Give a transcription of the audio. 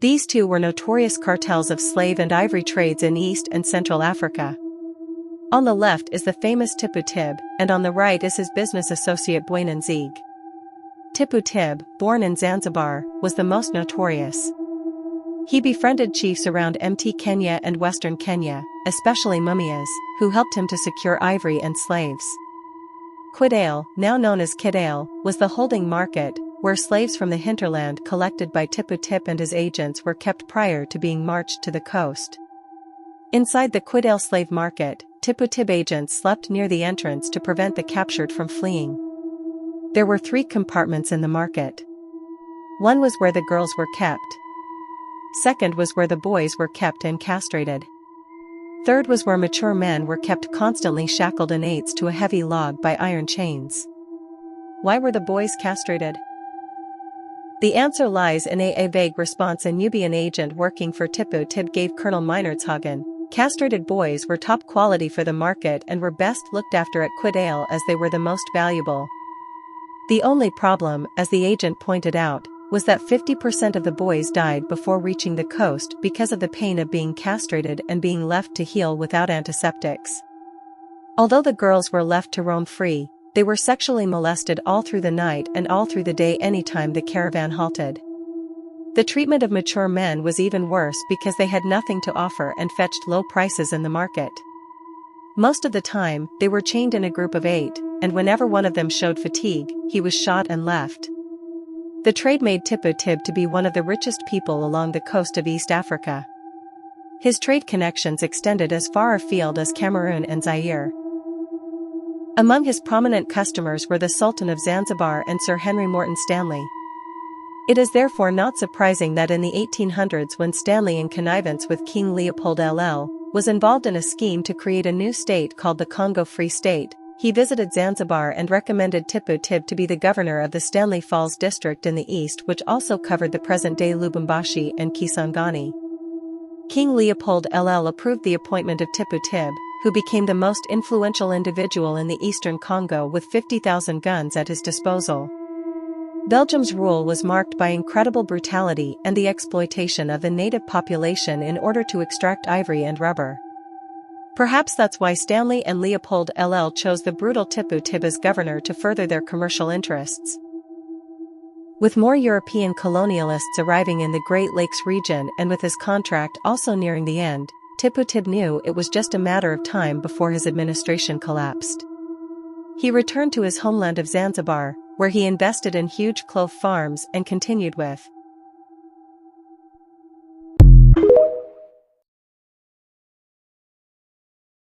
These two were notorious cartels of slave and ivory trades in East and Central Africa. On the left is the famous Tipu Tip, and on the right is his business associate Bwana Nzige. Tipu Tip, born in Zanzibar, was the most notorious. He befriended chiefs around Mt Kenya and Western Kenya, especially Mumias, who helped him to secure ivory and slaves. Quidale, now known as Kidale, was the holding market, where slaves from the hinterland collected by Tipu Tip and his agents were kept prior to being marched to the coast. Inside the Quidale slave market, Tipu Tip agents slept near the entrance to prevent the captured from fleeing. There were 3 compartments in the market. One was where the girls were kept. Second was where the boys were kept and castrated. Third was where mature men were kept constantly shackled in eights to a heavy log by iron chains. Why were the boys castrated? The answer lies in a vague response a Nubian agent working for Tipu Tip gave Colonel Meinertzhagen. Castrated boys were top quality for the market and were best looked after at Quidale as they were the most valuable. The only problem, as the agent pointed out, was that 50% of the boys died before reaching the coast because of the pain of being castrated and being left to heal without antiseptics. Although the girls were left to roam free, they were sexually molested all through the night and all through the day anytime the caravan halted. The treatment of mature men was even worse because they had nothing to offer and fetched low prices in the market. Most of the time, they were chained in a group of 8, and whenever one of them showed fatigue, he was shot and left. The trade made Tipu Tip to be one of the richest people along the coast of East Africa. His trade connections extended as far afield as Cameroon and Zaire. Among his prominent customers were the Sultan of Zanzibar and Sir Henry Morton Stanley. It is therefore not surprising that in the 1800s, when Stanley, in connivance with King Leopold LL, was involved in a scheme to create a new state called the Congo Free State, he visited Zanzibar and recommended Tipu Tip to be the governor of the Stanley Falls district in the east, which also covered the present-day Lubumbashi and Kisangani. King Leopold LL approved the appointment of Tipu Tip, who became the most influential individual in the eastern Congo with 50,000 guns at his disposal. Belgium's rule was marked by incredible brutality and the exploitation of the native population in order to extract ivory and rubber. Perhaps that's why Stanley and Leopold LL chose the brutal Tipu Tip as governor to further their commercial interests. With more European colonialists arriving in the Great Lakes region and with his contract also nearing the end, Tipu Tip knew it was just a matter of time before his administration collapsed. He returned to his homeland of Zanzibar, where he invested in huge clove farms and continued with